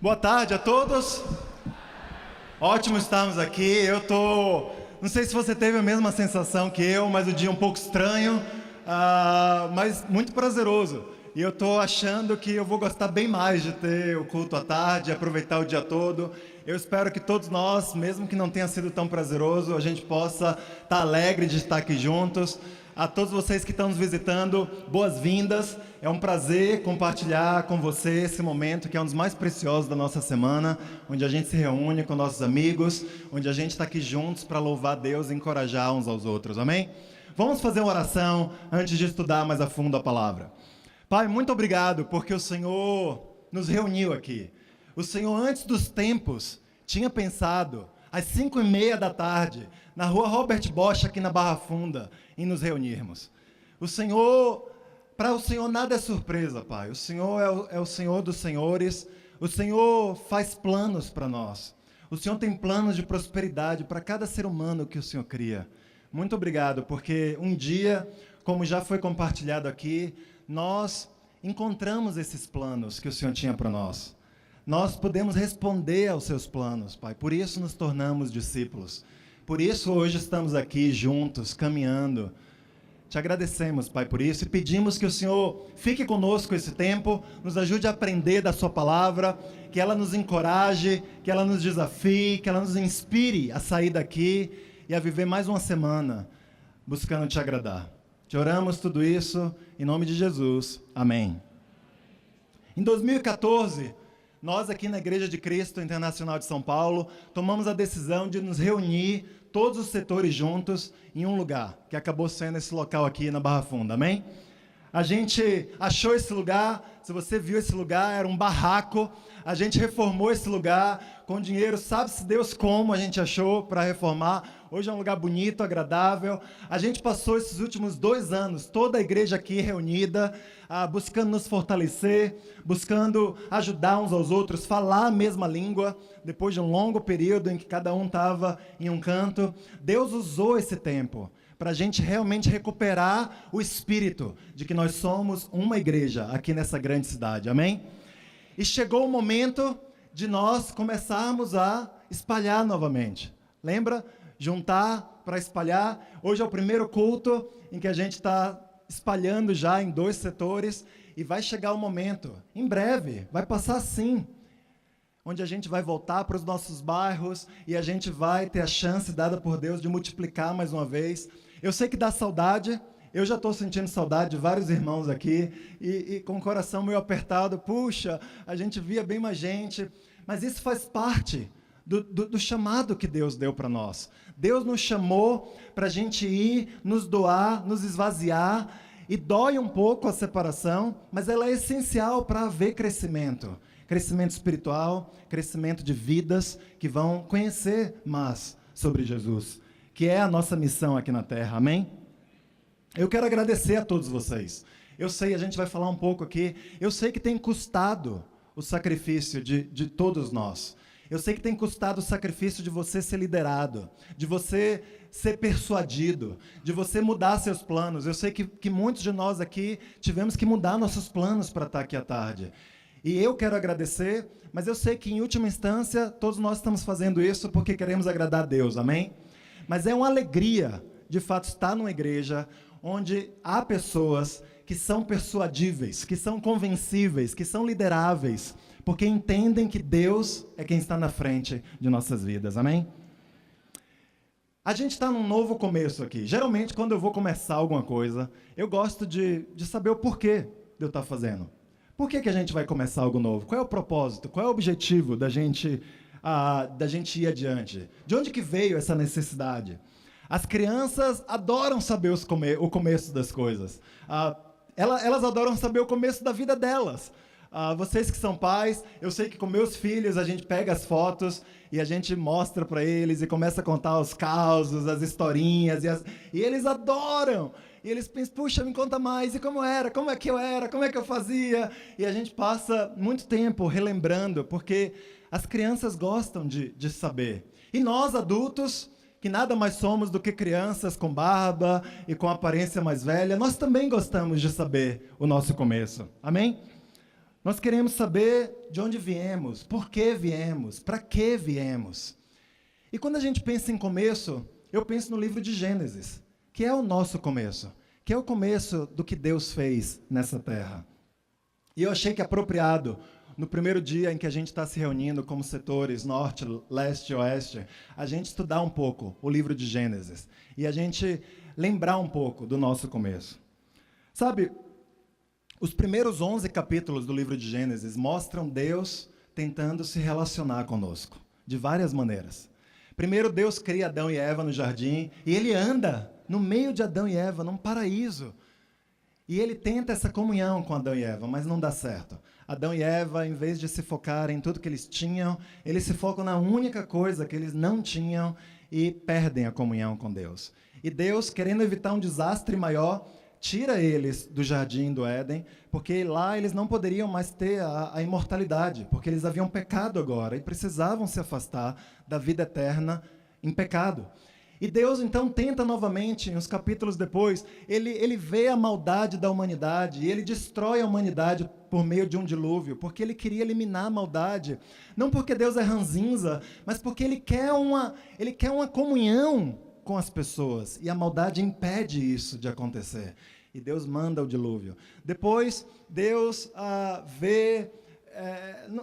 Boa tarde a todos. Ótimo estarmos aqui. Não sei se você teve a mesma sensação que eu, mas o dia é um pouco estranho, mas muito prazeroso. E eu estou achando que eu vou gostar bem mais de ter o culto à tarde, aproveitar o dia todo. Eu espero que todos nós, mesmo que não tenha sido tão prazeroso, a gente possa estar alegre de estar aqui juntos. A todos vocês que estão nos visitando, boas-vindas. É um prazer compartilhar com você esse momento que é um dos mais preciosos da nossa semana, onde a gente se reúne com nossos amigos, onde a gente está aqui juntos para louvar Deus e encorajar uns aos outros, amém? Vamos fazer uma oração antes de estudar mais a fundo a palavra. Pai, muito obrigado porque o Senhor nos reuniu aqui. O Senhor, antes dos tempos, tinha pensado, às 5h30 da tarde, na rua Robert Bosch, aqui na Barra Funda, em nos reunirmos. Para o Senhor nada é surpresa, Pai. O Senhor é o Senhor dos senhores. O Senhor faz planos para nós. O Senhor tem planos de prosperidade para cada ser humano que o Senhor cria. Muito obrigado, porque um dia, como já foi compartilhado aqui, nós encontramos esses planos que o Senhor tinha para nós. Nós podemos responder aos seus planos, Pai. Por isso nos tornamos discípulos. Por isso hoje estamos aqui juntos, caminhando. Te agradecemos, Pai, por isso, e pedimos que o Senhor fique conosco esse tempo, nos ajude a aprender da sua palavra, que ela nos encoraje, que ela nos desafie, que ela nos inspire a sair daqui e a viver mais uma semana buscando te agradar. Te oramos tudo isso em nome de Jesus. Amém. Em 2014, nós aqui na Igreja de Cristo Internacional de São Paulo, tomamos a decisão de nos reunir, todos os setores juntos, em um lugar, que acabou sendo esse local aqui na Barra Funda, amém? A gente achou esse lugar, se você viu esse lugar, era um barraco, a gente reformou esse lugar com dinheiro, sabe-se Deus como a gente achou para reformar. Hoje é um lugar bonito, agradável. A gente passou esses últimos 2 anos, toda a igreja aqui reunida, buscando nos fortalecer, buscando ajudar uns aos outros, falar a mesma língua, depois de um longo período em que cada um estava em um canto. Deus usou esse tempo para a gente realmente recuperar o espírito de que nós somos uma igreja aqui nessa grande cidade, amém? E chegou o momento de nós começarmos a espalhar novamente. Lembra? Juntar para espalhar. Hoje é o primeiro culto em que a gente está espalhando já em 2 setores e vai chegar o momento, em breve, vai passar assim, onde a gente vai voltar para os nossos bairros e a gente vai ter a chance dada por Deus de multiplicar mais uma vez. Eu sei que dá saudade, eu já estou sentindo saudade de vários irmãos aqui e com o coração meio apertado. Puxa, a gente via bem mais gente, mas isso faz parte do chamado que Deus deu para nós. Deus nos chamou para a gente ir, nos doar, nos esvaziar, e dói um pouco a separação, mas ela é essencial para haver crescimento. Crescimento espiritual, crescimento de vidas que vão conhecer mais sobre Jesus, que é a nossa missão aqui na Terra, amém? Eu quero agradecer a todos vocês. Eu sei, a gente vai falar um pouco aqui, eu sei que tem custado o sacrifício de todos nós. Eu sei que tem custado o sacrifício de você ser liderado, de você ser persuadido, de você mudar seus planos. Eu sei que muitos de nós aqui tivemos que mudar nossos planos para estar aqui à tarde. E eu quero agradecer, mas eu sei que, em última instância, todos nós estamos fazendo isso porque queremos agradar a Deus, amém? Mas é uma alegria, de fato, estar numa igreja onde há pessoas que são persuadíveis, que são convencíveis, que são lideráveis, porque entendem que Deus é quem está na frente de nossas vidas, amém? A gente está num novo começo aqui. Geralmente, quando eu vou começar alguma coisa, eu gosto de saber o porquê de eu estar fazendo. Por que a gente vai começar algo novo? Qual é o propósito? Qual é o objetivo da gente ir adiante? De onde que veio essa necessidade? As crianças adoram saber o começo das coisas. Elas adoram saber o começo da vida delas. Vocês que são pais, eu sei que com meus filhos a gente pega as fotos e a gente mostra para eles e começa a contar os causos, as historinhas, e eles adoram. E eles pensam, puxa, me conta mais, e como era, como é que eu era, como é que eu fazia? E a gente passa muito tempo relembrando, porque as crianças gostam de saber. E nós, adultos, que nada mais somos do que crianças com barba e com aparência mais velha, nós também gostamos de saber o nosso começo. Amém? Nós queremos saber de onde viemos, por que viemos, para que viemos. E quando a gente pensa em começo, eu penso no livro de Gênesis, que é o nosso começo, que é o começo do que Deus fez nessa terra. E eu achei que apropriado, no primeiro dia em que a gente está se reunindo como setores norte, leste e oeste, a gente estudar um pouco o livro de Gênesis e a gente lembrar um pouco do nosso começo. Sabe, os primeiros 11 capítulos do livro de Gênesis mostram Deus tentando se relacionar conosco, de várias maneiras. Primeiro, Deus cria Adão e Eva no jardim, e ele anda no meio de Adão e Eva, num paraíso. E ele tenta essa comunhão com Adão e Eva, mas não dá certo. Adão e Eva, em vez de se focarem em tudo que eles tinham, eles se focam na única coisa que eles não tinham e perdem a comunhão com Deus. E Deus, querendo evitar um desastre maior, tira eles do jardim do Éden, porque lá eles não poderiam mais ter a imortalidade, porque eles haviam pecado agora e precisavam se afastar da vida eterna em pecado. E Deus então tenta novamente, uns capítulos depois, ele vê a maldade da humanidade e ele destrói a humanidade por meio de um dilúvio, porque ele queria eliminar a maldade. Não porque Deus é ranzinza, mas porque ele quer uma comunhão com as pessoas, e a maldade impede isso de acontecer. E Deus manda o dilúvio. Depois, Deus vê...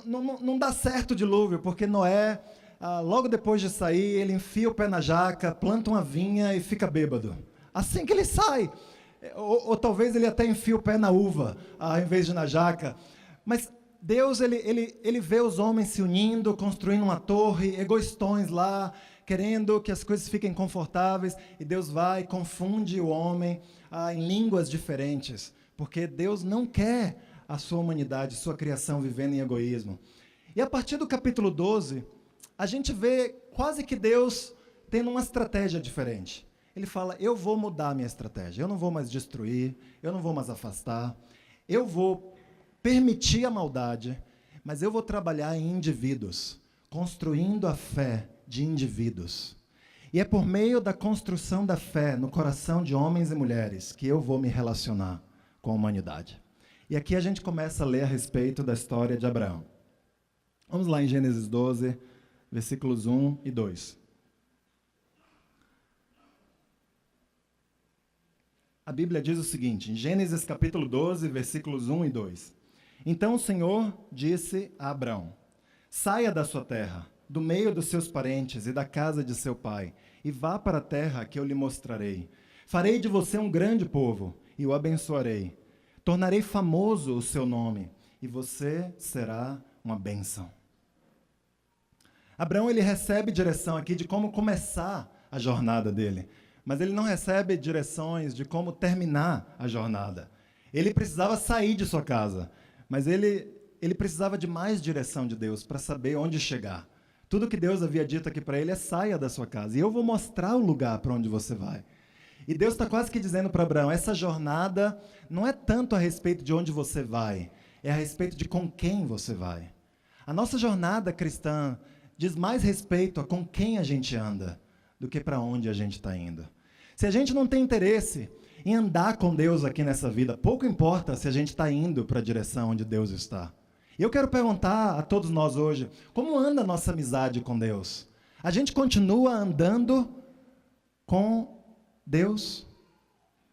não dá certo o dilúvio, porque Noé, logo depois de sair, ele enfia o pé na jaca, planta uma vinha e fica bêbado. Assim que ele sai. Ou talvez ele até enfia o pé na uva, ao invés de na jaca. Mas Deus, ele vê os homens se unindo, construindo uma torre, egoístões lá, querendo que as coisas fiquem confortáveis, e Deus vai e confunde o homem em línguas diferentes, porque Deus não quer a sua humanidade, sua criação vivendo em egoísmo. E a partir do capítulo 12, a gente vê quase que Deus tendo uma estratégia diferente. Ele fala, eu vou mudar a minha estratégia, eu não vou mais destruir, eu não vou mais afastar, eu vou permitir a maldade, mas eu vou trabalhar em indivíduos, construindo a fé de indivíduos. E é por meio da construção da fé no coração de homens e mulheres que eu vou me relacionar com a humanidade. E aqui a gente começa a ler a respeito da história de Abraão. Vamos lá em Gênesis 12, versículos 1 e 2. A Bíblia diz o seguinte, em Gênesis capítulo 12, versículos 1 e 2. Então o Senhor disse a Abraão, saia da sua terra, do meio dos seus parentes e da casa de seu pai, e vá para a terra que eu lhe mostrarei. Farei de você um grande povo, e o abençoarei. Tornarei famoso o seu nome, e você será uma bênção. Abraão, ele recebe direção aqui de como começar a jornada dele, mas ele não recebe direções de como terminar a jornada. Ele precisava sair de sua casa, mas ele precisava de mais direção de Deus para saber onde chegar. Tudo que Deus havia dito aqui para ele é saia da sua casa, e eu vou mostrar o lugar para onde você vai. E Deus está quase que dizendo para Abraão, essa jornada não é tanto a respeito de onde você vai, é a respeito de com quem você vai. A nossa jornada cristã diz mais respeito a com quem a gente anda, do que para onde a gente está indo. Se a gente não tem interesse em andar com Deus aqui nessa vida, pouco importa se a gente está indo para a direção onde Deus está. E eu quero perguntar a todos nós hoje, como anda a nossa amizade com Deus? A gente continua andando com Deus?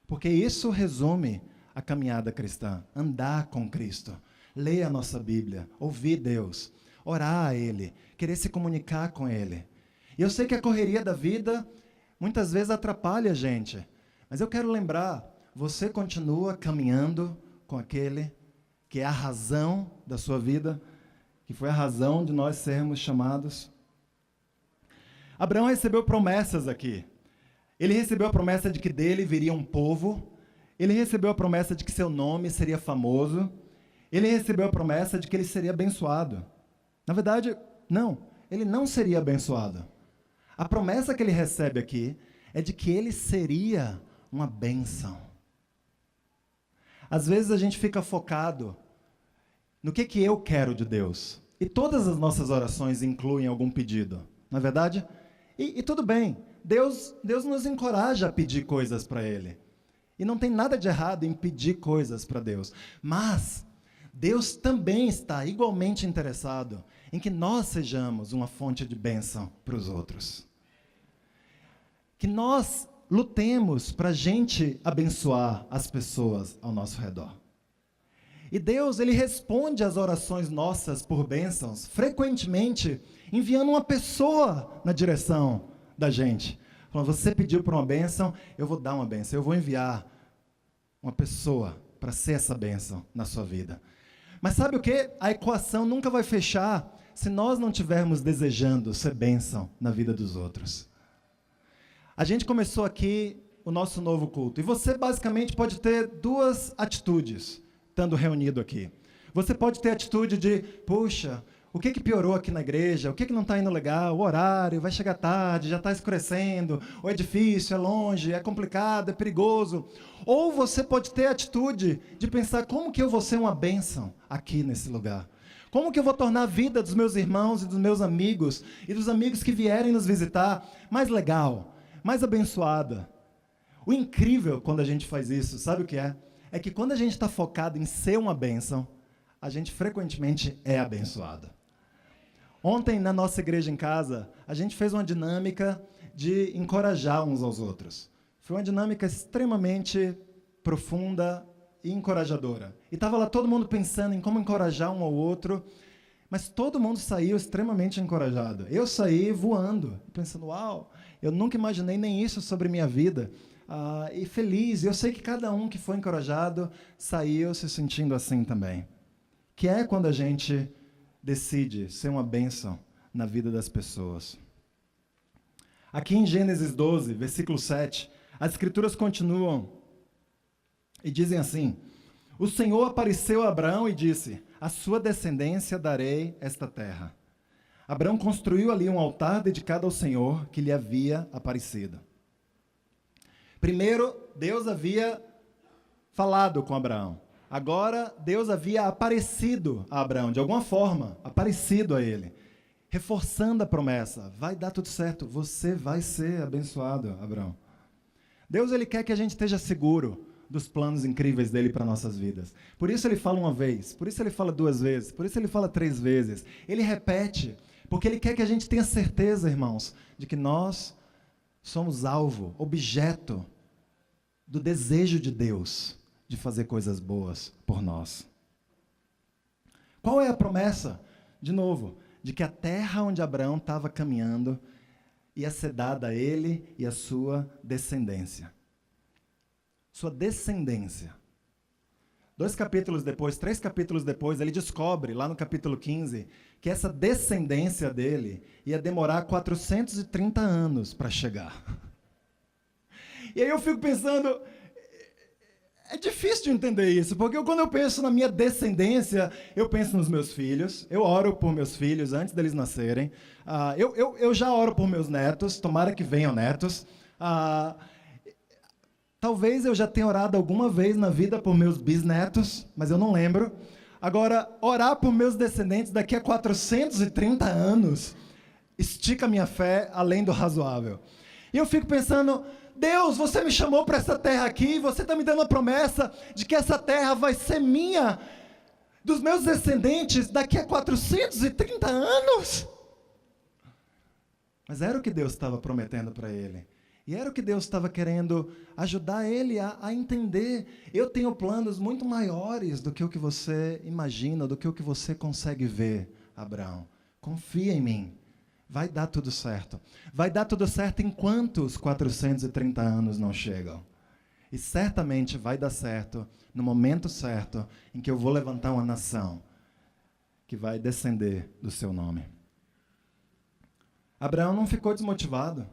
Porque isso resume a caminhada cristã, andar com Cristo, ler a nossa Bíblia, ouvir Deus, orar a Ele, querer se comunicar com Ele. E eu sei que a correria da vida muitas vezes atrapalha a gente, mas eu quero lembrar, você continua caminhando com aquele que é a razão da sua vida, que foi a razão de nós sermos chamados. Abraão recebeu promessas aqui. Ele recebeu a promessa de que dele viria um povo, ele recebeu a promessa de que seu nome seria famoso, ele recebeu a promessa de que ele seria abençoado. Na verdade, não, ele não seria abençoado. A promessa que ele recebe aqui é de que ele seria uma bênção. Às vezes a gente fica focado no que eu quero de Deus. E todas as nossas orações incluem algum pedido, não é verdade? E tudo bem, Deus nos encoraja a pedir coisas para Ele. E não tem nada de errado em pedir coisas para Deus. Mas Deus também está igualmente interessado em que nós sejamos uma fonte de bênção para os outros. Que nós lutemos para a gente abençoar as pessoas ao nosso redor. E Deus, Ele responde às orações nossas por bênçãos, frequentemente enviando uma pessoa na direção da gente. Falando, você pediu por uma bênção, eu vou dar uma bênção, eu vou enviar uma pessoa para ser essa bênção na sua vida. Mas sabe o que? A equação nunca vai fechar se nós não estivermos desejando ser bênção na vida dos outros. A gente começou aqui o nosso novo culto, e você basicamente pode ter duas atitudes, estando reunido aqui. Você pode ter a atitude de, puxa, o que piorou aqui na igreja? O que não está indo legal? O horário, vai chegar tarde, já está escurecendo, ou é difícil, é longe, é complicado, é perigoso. Ou você pode ter a atitude de pensar, como que eu vou ser uma bênção aqui nesse lugar? Como que eu vou tornar a vida dos meus irmãos e dos meus amigos, e dos amigos que vierem nos visitar, mais legal, mais abençoada? O incrível quando a gente faz isso, sabe o que é? É que quando a gente está focado em ser uma bênção, a gente frequentemente é abençoado. Ontem, na nossa igreja em casa, a gente fez uma dinâmica de encorajar uns aos outros. Foi uma dinâmica extremamente profunda e encorajadora. E estava lá todo mundo pensando em como encorajar um ao outro, mas todo mundo saiu extremamente encorajado. Eu saí voando, pensando, uau, eu nunca imaginei nem isso sobre minha vida. E feliz, eu sei que cada um que foi encorajado saiu se sentindo assim também. Que é quando a gente decide ser uma bênção na vida das pessoas. Aqui em Gênesis 12, versículo 7, as escrituras continuam e dizem assim: o Senhor apareceu a Abraão e disse, à sua descendência darei esta terra. Abraão construiu ali um altar dedicado ao Senhor que lhe havia aparecido. Primeiro, Deus havia falado com Abraão. Agora, Deus havia aparecido a Abraão, de alguma forma, aparecido a ele, reforçando a promessa. Vai dar tudo certo, você vai ser abençoado, Abraão. Deus, Ele quer que a gente esteja seguro dos planos incríveis dele para nossas vidas. Por isso Ele fala uma vez, por isso Ele fala duas vezes, por isso Ele fala 3 vezes. Ele repete, porque Ele quer que a gente tenha certeza, irmãos, de que nós somos alvo, objeto do desejo de Deus de fazer coisas boas por nós. Qual é a promessa? De novo, de que a terra onde Abraão estava caminhando ia ser dada a ele e a sua descendência. Sua descendência. 2 capítulos depois, 3 capítulos depois, ele descobre, lá no capítulo 15, que essa descendência dele ia demorar 430 anos para chegar. E aí eu fico pensando, é difícil de entender isso, porque quando eu penso na minha descendência, eu penso nos meus filhos, eu oro por meus filhos antes deles nascerem, eu já oro por meus netos, tomara que venham netos, talvez eu já tenha orado alguma vez na vida por meus bisnetos, mas eu não lembro. Agora, orar por meus descendentes daqui a 430 anos estica a minha fé além do razoável. E eu fico pensando, Deus, você me chamou para essa terra aqui, você está me dando a promessa de que essa terra vai ser minha, dos meus descendentes, daqui a 430 anos. Mas era o que Deus estava prometendo para ele. E era o que Deus estava querendo ajudar ele a entender. Eu tenho planos muito maiores do que o que você imagina, do que o que você consegue ver, Abraão. Confia em mim. Vai dar tudo certo. Vai dar tudo certo enquanto os 430 anos não chegam. E certamente vai dar certo no momento certo em que eu vou levantar uma nação que vai descender do seu nome. Abraão não ficou desmotivado.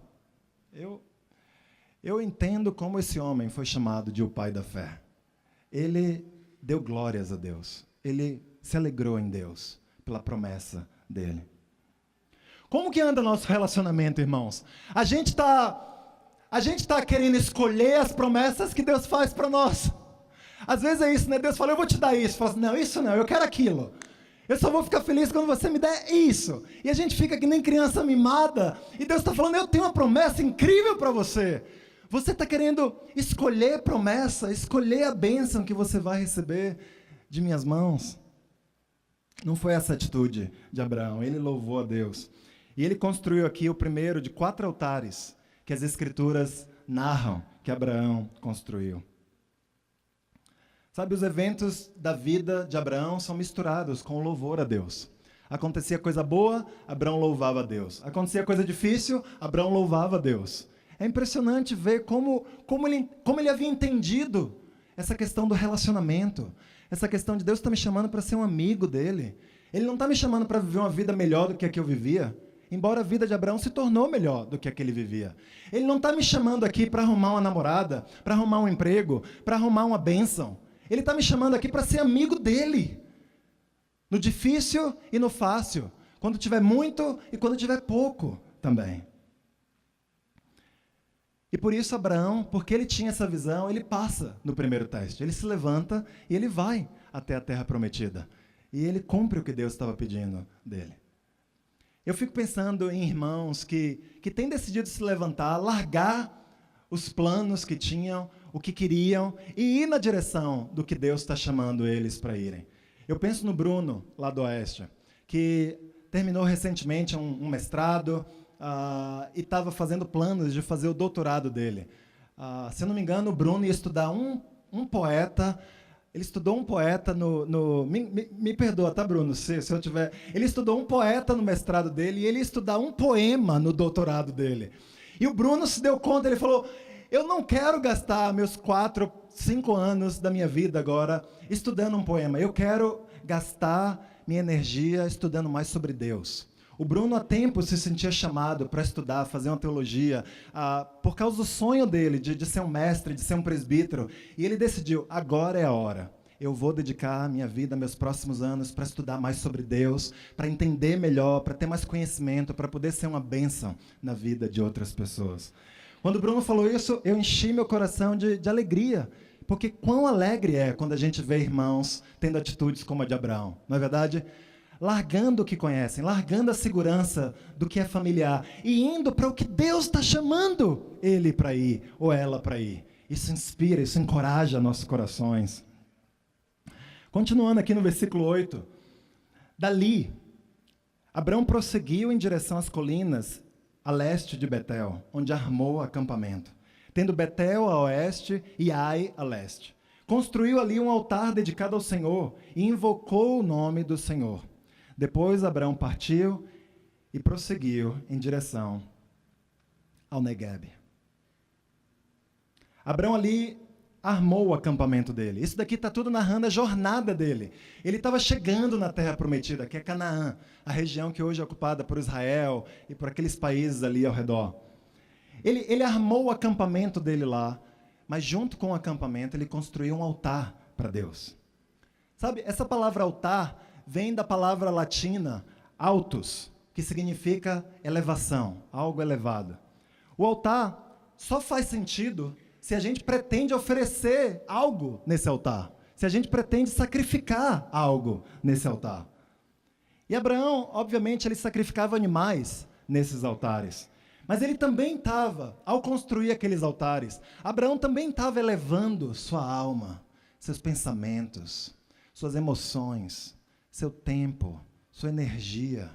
Eu entendo como esse homem foi chamado de o pai da fé. Ele deu glórias a Deus. Ele se alegrou em Deus pela promessa dele. Como que anda nosso relacionamento, irmãos? A gente tá querendo escolher as promessas que Deus faz para nós. Às vezes é isso, né? Deus fala, eu vou te dar isso. Fala assim, não, isso não, eu quero aquilo. Eu só vou ficar feliz quando você me der isso. E a gente fica que nem criança mimada. E Deus está falando, eu tenho uma promessa incrível para você. Você está querendo escolher promessa, escolher a bênção que você vai receber de minhas mãos. Não foi essa atitude de Abraão, ele louvou a Deus. E ele construiu aqui o primeiro de 4 altares que as Escrituras narram que Abraão construiu. Sabe, os eventos da vida de Abraão são misturados com o louvor a Deus. Acontecia coisa boa, Abraão louvava a Deus. Acontecia coisa difícil, Abraão louvava a Deus. É impressionante ver como ele havia entendido essa questão do relacionamento. Essa questão de Deus está me chamando para ser um amigo dele. Ele não está me chamando para viver uma vida melhor do que a que eu vivia, embora a vida de Abraão se tornou melhor do que a que ele vivia. Ele não está me chamando aqui para arrumar uma namorada, para arrumar um emprego, para arrumar uma bênção. Ele está me chamando aqui para ser amigo dele. No difícil e no fácil. Quando tiver muito e quando tiver pouco também. E por isso Abraão, porque ele tinha essa visão, ele passa no primeiro teste. Ele se levanta e ele vai até a terra prometida. E ele cumpre o que Deus estava pedindo dele. Eu fico pensando em irmãos que têm decidido se levantar, largar os planos que tinham, o que queriam, e ir na direção do que Deus está chamando eles para irem. Eu penso no Bruno, lá do Oeste, que terminou recentemente um mestrado e estava fazendo planos de fazer o doutorado dele. Se eu não me engano, o Bruno ia estudar um poeta. Ele estudou um poeta me perdoa, tá, Bruno? Se eu tiver... Ele estudou um poeta no mestrado dele e ele ia estudar um poema no doutorado dele. E o Bruno se deu conta, ele falou: eu não quero gastar meus 4, 5 anos da minha vida agora estudando um poema. Eu quero gastar minha energia estudando mais sobre Deus. O Bruno, há tempo, se sentia chamado para estudar, fazer uma teologia, por causa do sonho dele de ser um mestre, de ser um presbítero. E ele decidiu: agora é a hora. Eu vou dedicar minha vida, meus próximos anos, para estudar mais sobre Deus, para entender melhor, para ter mais conhecimento, para poder ser uma bênção na vida de outras pessoas. Quando o Bruno falou isso, eu enchi meu coração de alegria. Porque quão alegre é quando a gente vê irmãos tendo atitudes como a de Abraão, não é verdade? Largando o que conhecem, largando a segurança do que é familiar e indo para o que Deus está chamando ele para ir, ou ela para ir. Isso inspira, isso encoraja nossos corações. Continuando aqui no versículo 8. Dali, Abraão prosseguiu em direção às colinas a leste de Betel, onde armou acampamento, tendo Betel a oeste e Ai a leste. Construiu ali um altar dedicado ao Senhor e invocou o nome do Senhor. Depois Abraão partiu e prosseguiu em direção ao Neguebe. Abraão ali armou o acampamento dele. Isso daqui está tudo narrando a jornada dele. Ele estava chegando na terra prometida, que é Canaã, a região que hoje é ocupada por Israel e por aqueles países ali ao redor. Ele armou o acampamento dele lá, mas junto com o acampamento ele construiu um altar para Deus. Sabe, essa palavra altar vem da palavra latina altus, que significa elevação, algo elevado. O altar só faz sentido se a gente pretende oferecer algo nesse altar, se a gente pretende sacrificar algo nesse altar. E Abraão, obviamente, ele sacrificava animais nesses altares. Mas ele também estava, ao construir aqueles altares, Abraão também estava elevando sua alma, seus pensamentos, suas emoções, seu tempo, sua energia.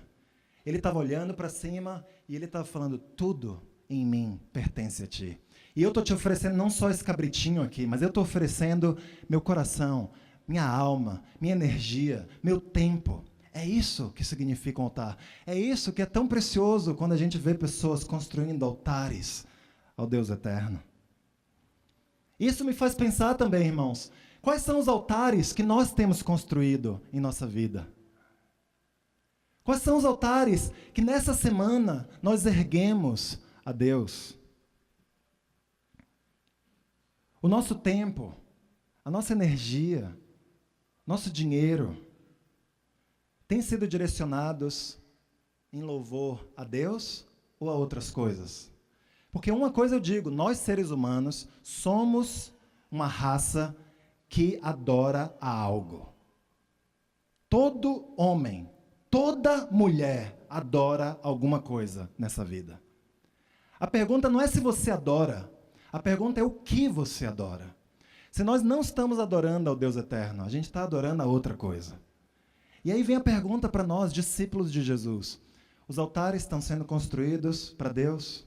Ele estava olhando para cima e ele estava falando: tudo em mim pertence a ti. E eu estou te oferecendo não só esse cabritinho aqui, mas eu estou oferecendo meu coração, minha alma, minha energia, meu tempo. É isso que significa um altar. É isso que é tão precioso quando a gente vê pessoas construindo altares ao Deus eterno. Isso me faz pensar também, irmãos, quais são os altares que nós temos construído em nossa vida? Quais são os altares que nessa semana nós erguemos a Deus? O nosso tempo, a nossa energia, nosso dinheiro têm sido direcionados em louvor a Deus ou a outras coisas? Porque uma coisa eu digo: nós seres humanos somos uma raça que adora a algo. Todo homem, toda mulher adora alguma coisa nessa vida. A pergunta não é se você adora, a pergunta é o que você adora. Se nós não estamos adorando ao Deus eterno, a gente está adorando a outra coisa. E aí vem a pergunta para nós, discípulos de Jesus. Os altares estão sendo construídos para Deus?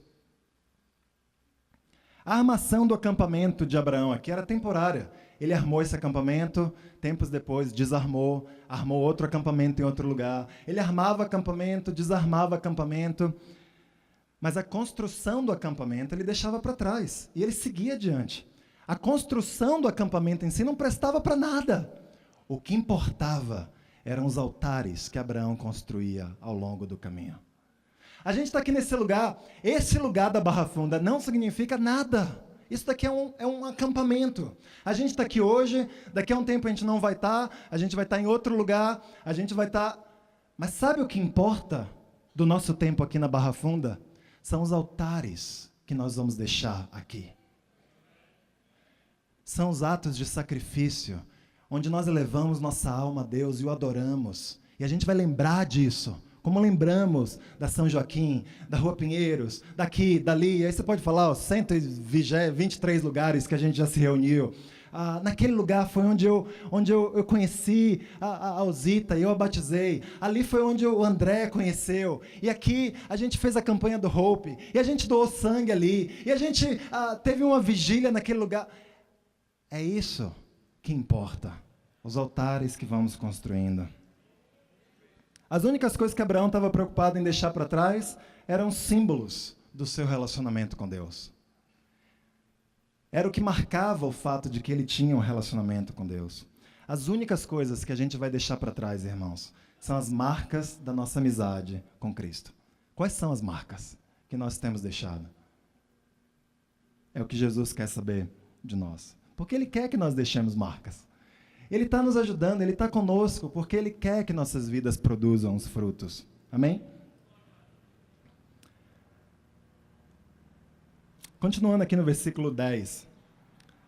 A armação do acampamento de Abraão aqui era temporária. Ele armou esse acampamento, tempos depois desarmou, armou outro acampamento em outro lugar. Ele armava acampamento, desarmava acampamento. Mas a construção do acampamento ele deixava para trás. E ele seguia adiante. A construção do acampamento em si não prestava para nada. O que importava eram os altares que Abraão construía ao longo do caminho. A gente está aqui nesse lugar. Esse lugar da Barra Funda não significa nada. Isso daqui é um acampamento. A gente está aqui hoje, daqui a um tempo a gente não vai estar, a gente vai estar em outro lugar, a gente vai estar... Mas sabe o que importa do nosso tempo aqui na Barra Funda? São os altares que nós vamos deixar aqui. São os atos de sacrifício, onde nós elevamos nossa alma a Deus e o adoramos. E a gente vai lembrar disso. Como lembramos da São Joaquim, da Rua Pinheiros, daqui, dali. Aí você pode falar, ó, 123 lugares que a gente já se reuniu. Naquele lugar foi onde eu conheci a Alzita e eu a batizei. Ali foi onde o André conheceu. E aqui a gente fez a campanha do Hope. E a gente doou sangue ali. E a gente teve uma vigília naquele lugar. É isso que importa. Os altares que vamos construindo. As únicas coisas que Abraão estava preocupado em deixar para trás eram símbolos do seu relacionamento com Deus. Era o que marcava o fato de que ele tinha um relacionamento com Deus. As únicas coisas que a gente vai deixar para trás, irmãos, são as marcas da nossa amizade com Cristo. Quais são as marcas que nós temos deixado? É o que Jesus quer saber de nós. Porque Ele quer que nós deixemos marcas. Ele está nos ajudando, Ele está conosco, porque Ele quer que nossas vidas produzam os frutos. Amém? Continuando aqui no versículo 10.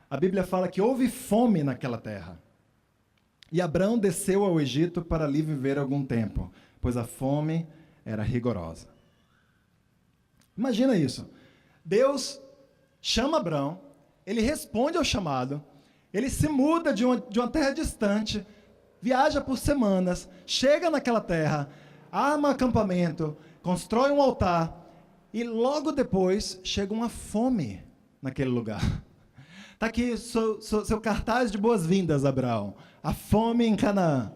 A Bíblia fala que houve fome naquela terra. E Abraão desceu ao Egito para ali viver algum tempo, pois a fome era rigorosa. Imagina isso. Deus chama Abraão, ele responde ao chamado, ele se muda de uma terra distante, viaja por semanas, chega naquela terra, arma acampamento, constrói um altar, e logo depois chega uma fome naquele lugar. Está aqui seu cartaz de boas-vindas, Abraão. A fome em Canaã.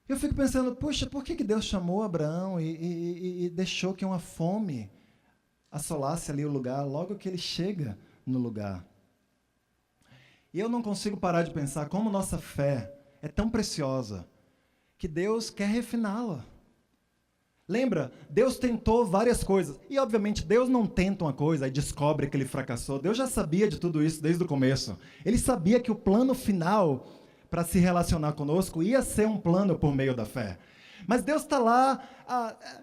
Eu fico pensando, puxa, por que Deus chamou Abraão e deixou que uma fome assolasse ali o lugar, logo que ele chega no lugar? E eu não consigo parar de pensar como nossa fé é tão preciosa que Deus quer refiná-la. Lembra? Deus tentou várias coisas. E, obviamente, Deus não tenta uma coisa e descobre que ele fracassou. Deus já sabia de tudo isso desde o começo. Ele sabia que o plano final para se relacionar conosco ia ser um plano por meio da fé. Mas Deus está lá,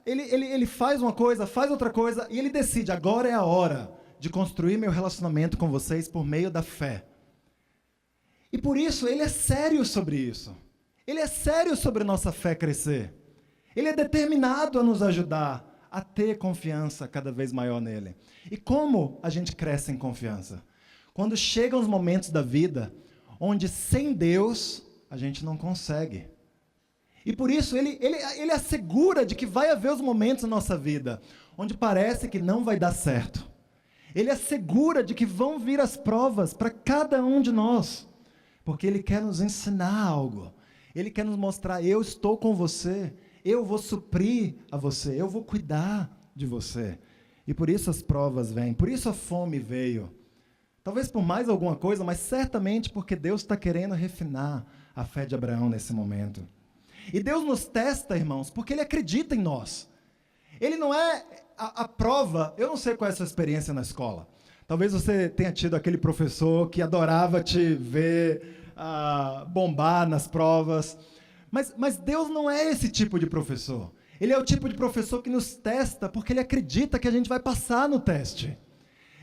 ele faz uma coisa, faz outra coisa, e ele decide, agora é a hora de construir meu relacionamento com vocês por meio da fé. E por isso, ele é sério sobre isso. Ele é sério sobre nossa fé crescer. Ele é determinado a nos ajudar a ter confiança cada vez maior nele. E como a gente cresce em confiança? Quando chegam os momentos da vida onde sem Deus a gente não consegue. E por isso ele assegura de que vai haver os momentos na nossa vida onde parece que não vai dar certo. Ele assegura de que vão vir as provas para cada um de nós. Porque ele quer nos ensinar algo. Ele quer nos mostrar, eu estou com você. Eu vou suprir a você, eu vou cuidar de você. E por isso as provas vêm, por isso a fome veio. Talvez por mais alguma coisa, mas certamente porque Deus está querendo refinar a fé de Abraão nesse momento. E Deus nos testa, irmãos, porque Ele acredita em nós. Ele não é a prova, eu não sei qual é a sua experiência na escola. Talvez você tenha tido aquele professor que adorava te ver bombar nas provas. Mas Deus não é esse tipo de professor. Ele é o tipo de professor que nos testa porque Ele acredita que a gente vai passar no teste.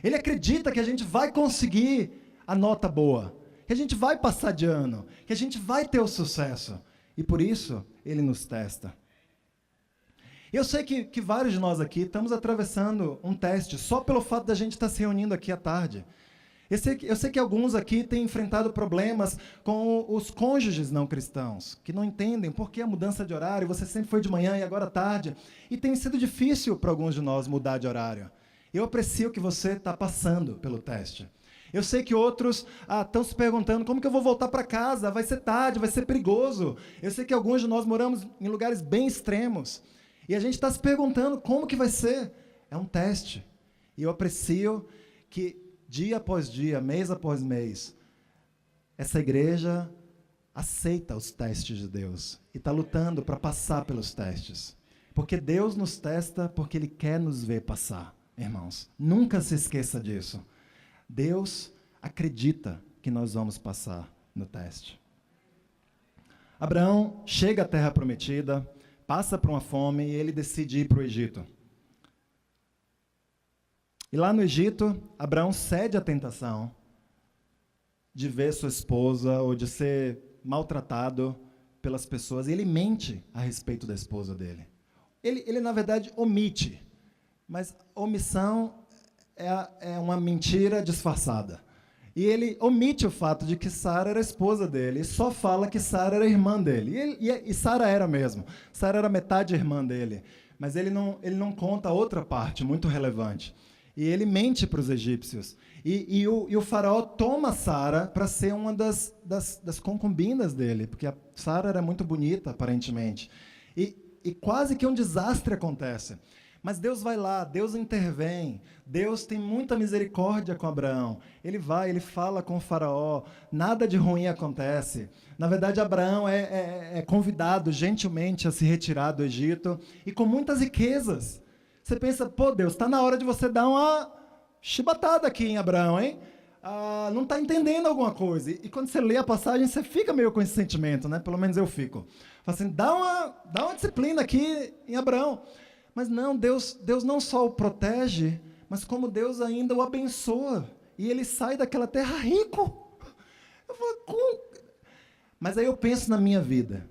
Ele acredita que a gente vai conseguir a nota boa, que a gente vai passar de ano, que a gente vai ter o sucesso. E por isso, Ele nos testa. Eu sei que vários de nós aqui estamos atravessando um teste só pelo fato da gente estar se reunindo aqui à tarde. Eu sei que alguns aqui têm enfrentado problemas com os cônjuges não cristãos, que não entendem por que a mudança de horário, você sempre foi de manhã e agora à tarde, e tem sido difícil para alguns de nós mudar de horário. Eu aprecio que você está passando pelo teste. Eu sei que outros estão se perguntando, como que eu vou voltar para casa? Vai ser tarde, vai ser perigoso. Eu sei que alguns de nós moramos em lugares bem extremos, e a gente está se perguntando como que vai ser. É um teste. E eu aprecio que dia após dia, mês após mês, essa igreja aceita os testes de Deus e está lutando para passar pelos testes. Porque Deus nos testa porque Ele quer nos ver passar, irmãos. Nunca se esqueça disso. Deus acredita que nós vamos passar no teste. Abraão chega à terra prometida, passa por uma fome e ele decide ir para o Egito. E lá no Egito, Abraão cede à tentação de ver sua esposa ou de ser maltratado pelas pessoas. E ele mente a respeito da esposa dele. Ele na verdade, omite. Mas omissão é uma mentira disfarçada. E ele omite o fato de que Sara era a esposa dele. E só fala que Sara era irmã dele. E Sara era mesmo. Sara era metade irmã dele. Mas ele não conta a outra parte muito relevante. E ele mente para os egípcios. E o faraó toma Sara para ser uma das concubinas dele, porque a Sara era muito bonita, aparentemente. E quase que um desastre acontece. Mas Deus vai lá, Deus intervém, Deus tem muita misericórdia com Abraão. Ele vai, ele fala com o faraó, nada de ruim acontece. Na verdade, Abraão é convidado gentilmente a se retirar do Egito, e com muitas riquezas. Você pensa, pô, Deus, está na hora de você dar uma chibatada aqui em Abraão, hein? Não está entendendo alguma coisa. E quando você lê a passagem, você fica meio com esse sentimento, né? Pelo menos eu fico. Fala assim, dá uma disciplina aqui em Abraão. Mas não, Deus não só o protege, mas como Deus ainda o abençoa. E ele sai daquela terra rico. Eu falo, como? Mas aí eu penso na minha vida.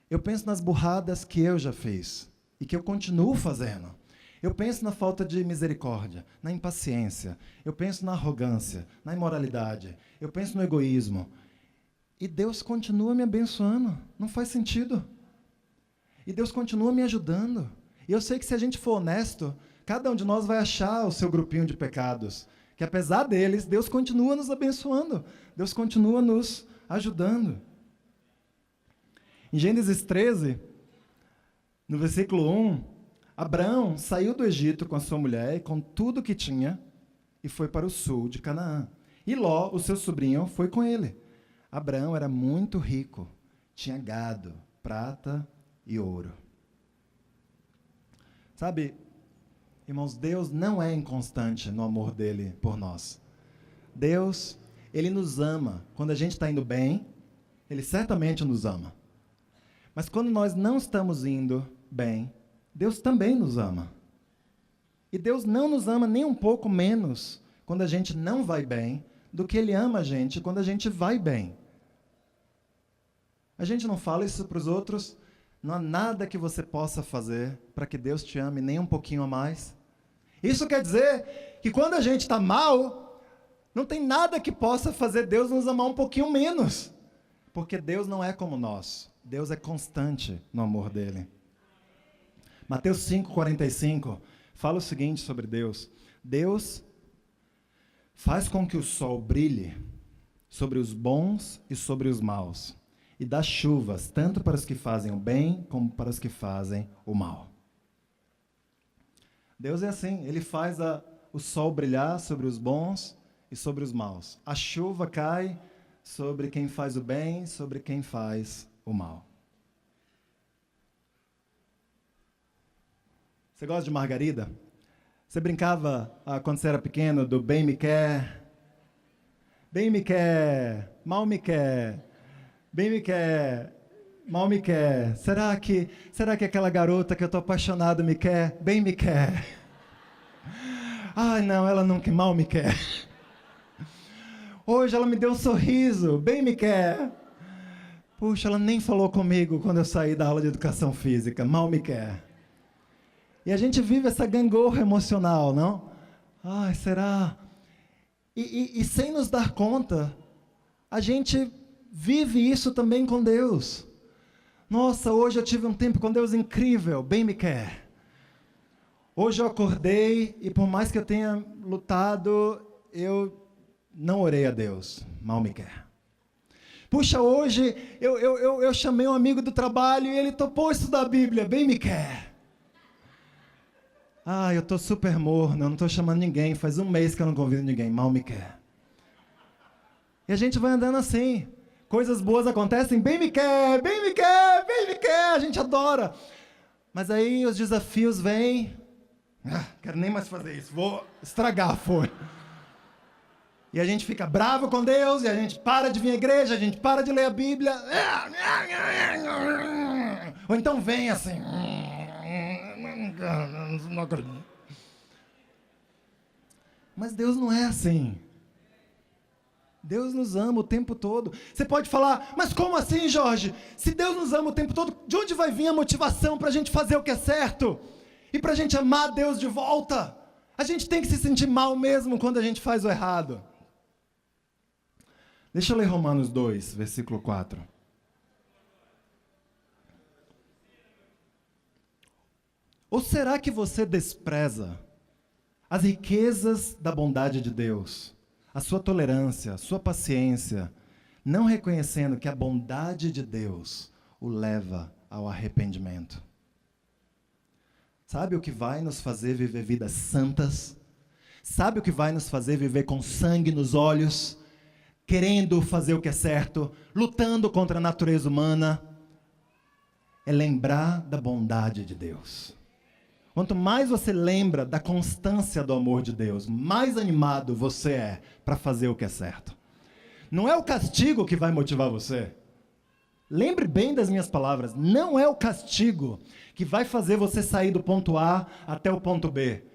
Eu penso nas burradas que eu já fiz e que eu continuo fazendo. Eu penso na falta de misericórdia, na impaciência. Eu penso na arrogância, na imoralidade. Eu penso no egoísmo. E Deus continua me abençoando. Não faz sentido. E Deus continua me ajudando. E eu sei que se a gente for honesto, cada um de nós vai achar o seu grupinho de pecados. Que apesar deles, Deus continua nos abençoando. Deus continua nos ajudando. Em Gênesis 13, no versículo 1, Abraão saiu do Egito com a sua mulher e com tudo que tinha e foi para o sul de Canaã. E Ló, o seu sobrinho, foi com ele. Abraão era muito rico, tinha gado, prata e ouro. Sabe, irmãos, Deus não é inconstante no amor dele por nós. Deus, ele nos ama. Quando a gente está indo bem, ele certamente nos ama. Mas quando nós não estamos indo bem, Deus também nos ama. E Deus não nos ama nem um pouco menos quando a gente não vai bem do que Ele ama a gente quando a gente vai bem. A gente não fala isso para os outros. Não há nada que você possa fazer para que Deus te ame nem um pouquinho a mais. Isso quer dizer que quando a gente está mal, não tem nada que possa fazer Deus nos amar um pouquinho menos. Porque Deus não é como nós. Deus é constante no amor dele. Mateus 5,45 fala o seguinte sobre Deus. Deus faz com que o sol brilhe sobre os bons e sobre os maus, e dá chuvas tanto para os que fazem o bem como para os que fazem o mal. Deus é assim, Ele faz o sol brilhar sobre os bons e sobre os maus. A chuva cai sobre quem faz o bem, sobre quem faz o mal. Você gosta de margarida? Você brincava, quando você era pequeno, do bem me quer, mal me quer, bem me quer, mal me quer. Será que aquela garota que eu estou apaixonado me quer? Bem me quer. Ai, não, ela não, que mal me quer. Hoje ela me deu um sorriso, bem me quer. Puxa, ela nem falou comigo quando eu saí da aula de educação física, mal me quer. E a gente vive essa gangorra emocional, não? Ai, será? E sem nos dar conta, a gente vive isso também com Deus. Nossa, hoje eu tive um tempo com Deus incrível, bem me quer. Hoje eu acordei e por mais que eu tenha lutado, eu não orei a Deus, mal me quer. Puxa, hoje eu chamei um amigo do trabalho e ele topou estudar a Bíblia, bem me quer. Eu estou super morno, eu não estou chamando ninguém, faz um mês que eu não convido ninguém, mal me quer. E a gente vai andando assim, coisas boas acontecem, bem me quer, bem me quer, bem me quer, a gente adora. Mas aí os desafios vêm, quero nem mais fazer isso, vou estragar a folha. E a gente fica bravo com Deus, e a gente para de vir à igreja, a gente para de ler a Bíblia. Ou então vem assim. Não acredito. Mas Deus não é assim. Deus nos ama o tempo todo. Você pode falar, mas como assim, Jorge? Se Deus nos ama o tempo todo, de onde vai vir a motivação para a gente fazer o que é certo? E para a gente amar Deus de volta? A gente tem que se sentir mal mesmo quando a gente faz o errado. Deixa eu ler Romanos 2, versículo 4. Ou será que você despreza as riquezas da bondade de Deus, a sua tolerância, a sua paciência, não reconhecendo que a bondade de Deus o leva ao arrependimento? Sabe o que vai nos fazer viver vidas santas? Sabe o que vai nos fazer viver com sangue nos olhos, querendo fazer o que é certo, lutando contra a natureza humana? É lembrar da bondade de Deus. Quanto mais você lembra da constância do amor de Deus, mais animado você é para fazer o que é certo. Não é o castigo que vai motivar você. Lembre bem das minhas palavras. Não é o castigo que vai fazer você sair do ponto A até o ponto B.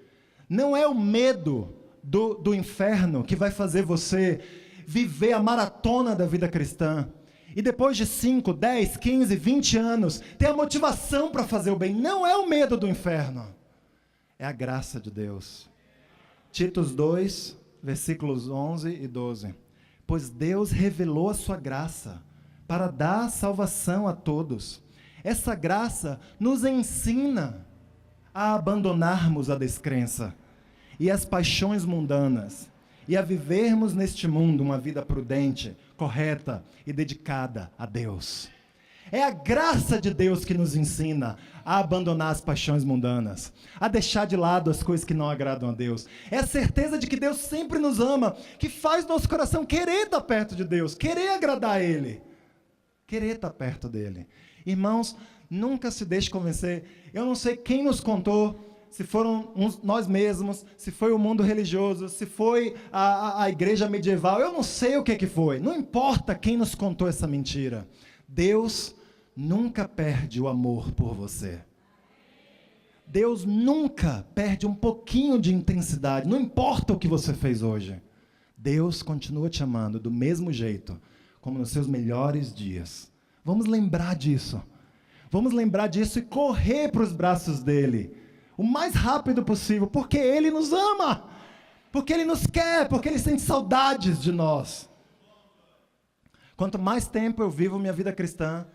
Não é o medo do inferno que vai fazer você viver a maratona da vida cristã. E depois de 5, 10, 15, 20 anos, ter a motivação para fazer o bem. Não é o medo do inferno. É a graça de Deus. Titos 2, versículos 11 e 12. Pois Deus revelou a sua graça para dar salvação a todos. Essa graça nos ensina a abandonarmos a descrença e as paixões mundanas e a vivermos neste mundo uma vida prudente, correta e dedicada a Deus. É a graça de Deus que nos ensina a abandonar as paixões mundanas, a deixar de lado as coisas que não agradam a Deus. É a certeza de que Deus sempre nos ama, que faz nosso coração querer estar perto de Deus, querer agradar a Ele, querer estar perto dEle. Irmãos, nunca se deixe convencer. Eu não sei quem nos contou, se foram nós mesmos, se foi o mundo religioso, se foi a igreja medieval, eu não sei o que foi. Não importa quem nos contou essa mentira. Deus nunca perde o amor por você. Deus nunca perde um pouquinho de intensidade, não importa o que você fez hoje. Deus continua te amando do mesmo jeito, como nos seus melhores dias. Vamos lembrar disso. Vamos lembrar disso e correr para os braços dele o mais rápido possível, porque Ele nos ama, porque Ele nos quer, porque Ele sente saudades de nós. Quanto mais tempo eu vivo minha vida cristã,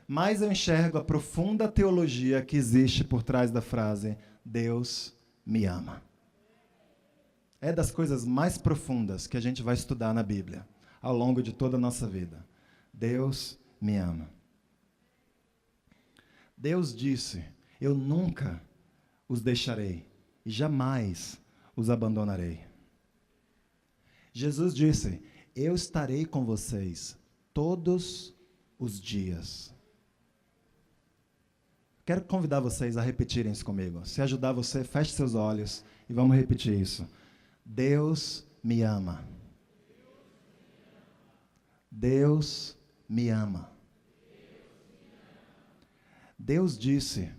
mais eu enxergo a profunda teologia que existe por trás da frase, Deus me ama. É das coisas mais profundas que a gente vai estudar na Bíblia, ao longo de toda a nossa vida. Deus me ama. Deus disse, eu nunca os deixarei e jamais os abandonarei. Jesus disse, eu estarei com vocês todos os dias. Quero convidar vocês a repetirem isso comigo. Se ajudar você, feche seus olhos e vamos repetir isso. Deus me ama. Deus me ama. Deus disse,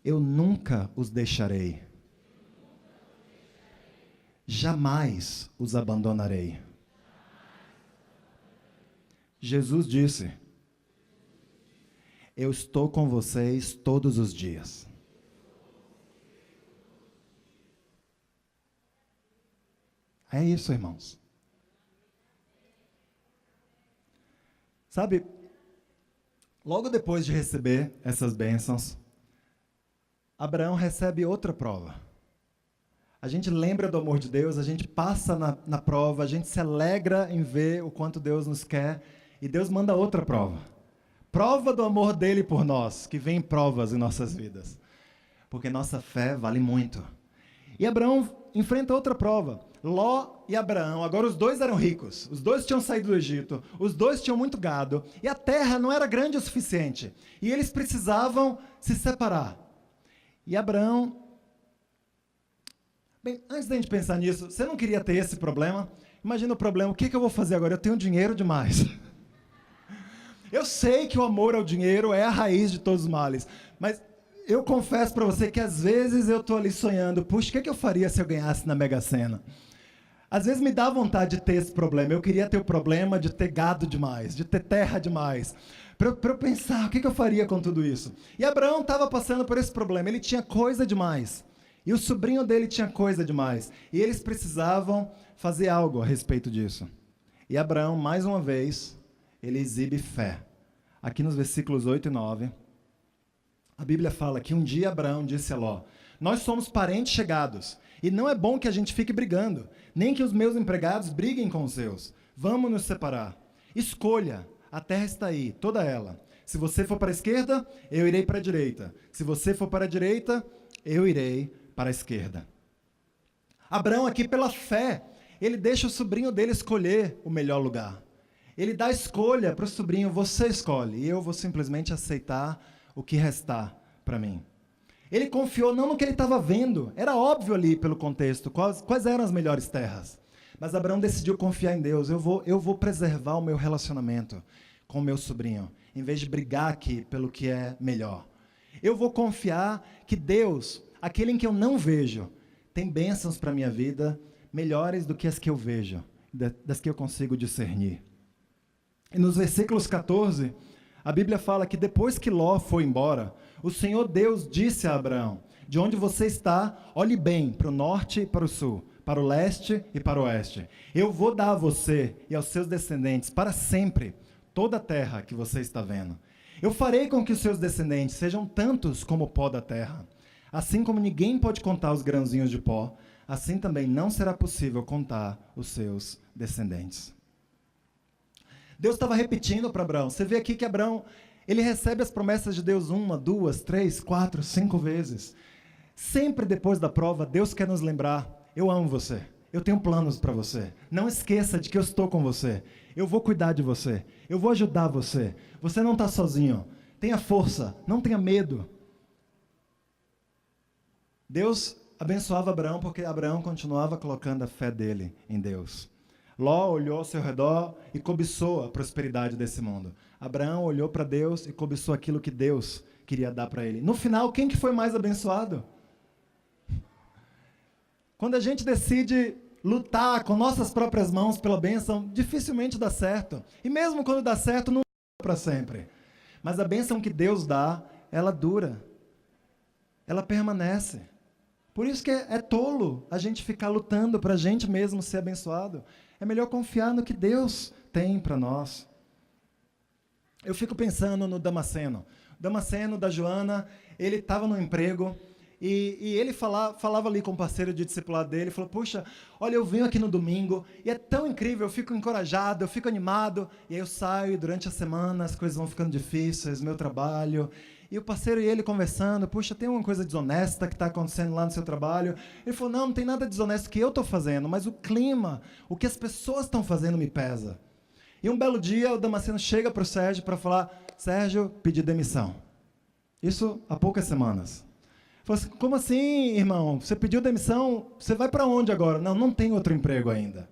eu nunca os deixarei, jamais os abandonarei. Jesus disse, eu estou com vocês todos os dias. É isso, irmãos. Sabe, logo depois de receber essas bênçãos, Abraão recebe outra prova. A gente lembra do amor de Deus, a gente passa na prova, a gente se alegra em ver o quanto Deus nos quer, e Deus manda outra prova. Prova do amor dele por nós, que vem em provas em nossas vidas. Porque nossa fé vale muito. E Abraão enfrenta outra prova. Ló e Abraão, agora os dois eram ricos, os dois tinham saído do Egito, os dois tinham muito gado, e a terra não era grande o suficiente. E eles precisavam se separar. E Abraão... Bem, antes da gente pensar nisso, você não queria ter esse problema? Imagina o problema, o que eu vou fazer agora? Eu tenho dinheiro demais. Eu sei que o amor ao dinheiro é a raiz de todos os males, mas eu confesso para você que às vezes eu estou ali sonhando, puxa, o que eu faria se eu ganhasse na Mega Sena? Às vezes me dá vontade de ter esse problema, eu queria ter o problema de ter gado demais, de ter terra demais, para eu pensar, o que eu faria com tudo isso? E Abraão estava passando por esse problema, ele tinha coisa demais, e o sobrinho dele tinha coisa demais, e eles precisavam fazer algo a respeito disso. E Abraão, mais uma vez, ele exibe fé. Aqui nos versículos 8 e 9, a Bíblia fala que um dia Abraão disse a Ló, nós somos parentes chegados, e não é bom que a gente fique brigando, nem que os meus empregados briguem com os seus. Vamos nos separar. Escolha, a terra está aí, toda ela. Se você for para a esquerda, eu irei para a direita. Se você for para a direita, eu irei para a esquerda. Abraão aqui, pela fé, ele deixa o sobrinho dele escolher o melhor lugar. Ele dá a escolha para o sobrinho, você escolhe, e eu vou simplesmente aceitar o que restar para mim. Ele confiou não no que ele estava vendo, era óbvio ali pelo contexto, quais eram as melhores terras. Mas Abraão decidiu confiar em Deus, eu vou preservar o meu relacionamento com o meu sobrinho, em vez de brigar aqui pelo que é melhor. Eu vou confiar que Deus, aquele em que eu não vejo, tem bênçãos para a minha vida, melhores do que as que eu vejo, das que eu consigo discernir. E nos versículos 14, a Bíblia fala que depois que Ló foi embora, o Senhor Deus disse a Abraão, de onde você está, olhe bem para o norte e para o sul, para o leste e para o oeste. Eu vou dar a você e aos seus descendentes para sempre toda a terra que você está vendo. Eu farei com que os seus descendentes sejam tantos como o pó da terra. Assim como ninguém pode contar os grãozinhos de pó, assim também não será possível contar os seus descendentes. Deus estava repetindo para Abraão. Você vê aqui que Abraão, ele recebe as promessas de Deus 1, 2, 3, 4, 5 vezes. Sempre depois da prova, Deus quer nos lembrar, eu amo você, eu tenho planos para você. Não esqueça de que eu estou com você. Eu vou cuidar de você, eu vou ajudar você. Você não está sozinho. Tenha força, não tenha medo. Deus abençoava Abraão porque Abraão continuava colocando a fé dele em Deus. Ló olhou ao seu redor e cobiçou a prosperidade desse mundo. Abraão olhou para Deus e cobiçou aquilo que Deus queria dar para ele. No final, quem que foi mais abençoado? Quando a gente decide lutar com nossas próprias mãos pela bênção, dificilmente dá certo. E mesmo quando dá certo, não dura para sempre. Mas a bênção que Deus dá, ela dura. Ela permanece. Por isso que é tolo a gente ficar lutando para a gente mesmo ser abençoado. É melhor confiar no que Deus tem para nós. Eu fico pensando no Damasceno. O Damasceno, da Joana, ele estava no emprego e ele falava ali com o parceiro de discipulado dele, falou, puxa, olha, eu venho aqui no domingo e é tão incrível, eu fico encorajado, eu fico animado, e aí eu saio e durante a semana as coisas vão ficando difíceis, meu trabalho... E o parceiro e ele conversando, puxa, tem uma coisa desonesta que está acontecendo lá no seu trabalho. Ele falou, não tem nada desonesto que eu estou fazendo, mas o clima, o que as pessoas estão fazendo me pesa. E um belo dia o Damasceno chega para o Sérgio para falar, Sérgio, pedi demissão. Isso há poucas semanas. Ele falou assim, como assim, irmão? Você pediu demissão, você vai para onde agora? Não, não tem outro emprego ainda.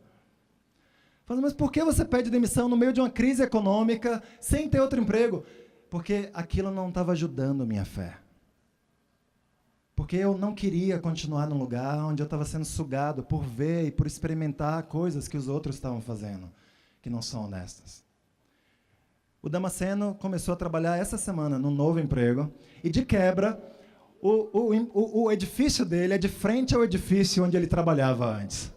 Falei, mas por que você pede demissão no meio de uma crise econômica, sem ter outro emprego? Porque aquilo não estava ajudando a minha fé. Porque eu não queria continuar num lugar onde eu estava sendo sugado por ver e por experimentar coisas que os outros estavam fazendo, que não são honestas. O Damasceno começou a trabalhar essa semana num novo emprego, e de quebra, o edifício dele é de frente ao edifício onde ele trabalhava antes.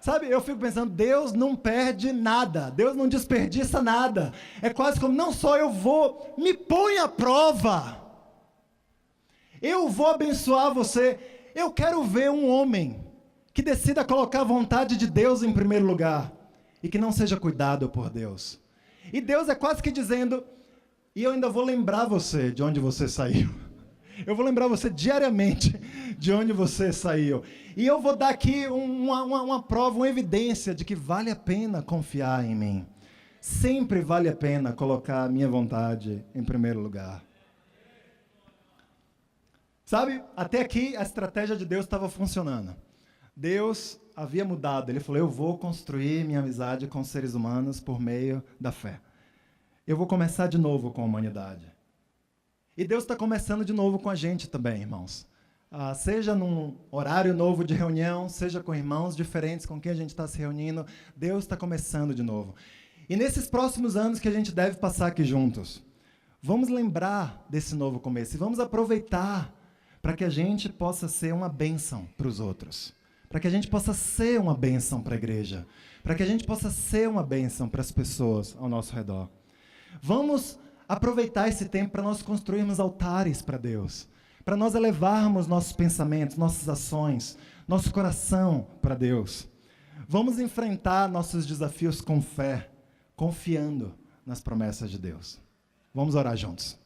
Sabe, eu fico pensando, Deus não perde nada, Deus não desperdiça nada. É quase como, não só eu vou, me põe à prova. Eu vou abençoar você. Eu quero ver um homem que decida colocar a vontade de Deus em primeiro lugar e que não seja cuidado por Deus. E Deus é quase que dizendo, e eu ainda vou lembrar você de onde você saiu. Eu vou lembrar você diariamente de onde você saiu. E eu vou dar aqui uma prova, uma evidência de que vale a pena confiar em mim. Sempre vale a pena colocar a minha vontade em primeiro lugar. Sabe, até aqui a estratégia de Deus estava funcionando. Deus havia mudado. Ele falou, eu vou construir minha amizade com os seres humanos por meio da fé. Eu vou começar de novo com a humanidade. E Deus está começando de novo com a gente também, irmãos. Seja num horário novo de reunião, seja com irmãos diferentes com quem a gente está se reunindo, Deus está começando de novo. E nesses próximos anos que a gente deve passar aqui juntos, vamos lembrar desse novo começo e vamos aproveitar para que a gente possa ser uma bênção para os outros. Para que a gente possa ser uma bênção para a igreja. Para que a gente possa ser uma bênção para as pessoas ao nosso redor. Vamos aproveitar esse tempo para nós construirmos altares para Deus, para nós elevarmos nossos pensamentos, nossas ações, nosso coração para Deus. Vamos enfrentar nossos desafios com fé, confiando nas promessas de Deus. Vamos orar juntos.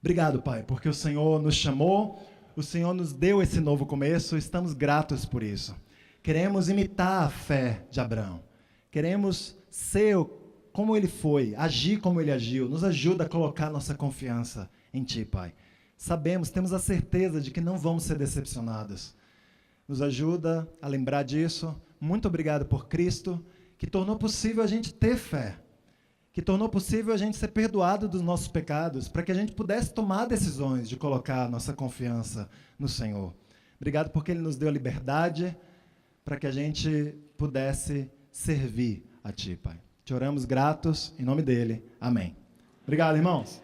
Obrigado, Pai, porque o Senhor nos chamou, o Senhor nos deu esse novo começo, estamos gratos por isso. Queremos imitar a fé de Abraão, queremos ser como ele foi, agir como ele agiu. Nos ajuda a colocar nossa confiança em Ti, Pai. Sabemos, temos a certeza de que não vamos ser decepcionados. Nos ajuda a lembrar disso. Muito obrigado por Cristo, que tornou possível a gente ter fé, que tornou possível a gente ser perdoado dos nossos pecados, para que a gente pudesse tomar decisões de colocar nossa confiança no Senhor. Obrigado porque Ele nos deu a liberdade para que a gente pudesse servir a Ti, Pai. Te oramos gratos, em nome dele. Amém. Obrigado, irmãos.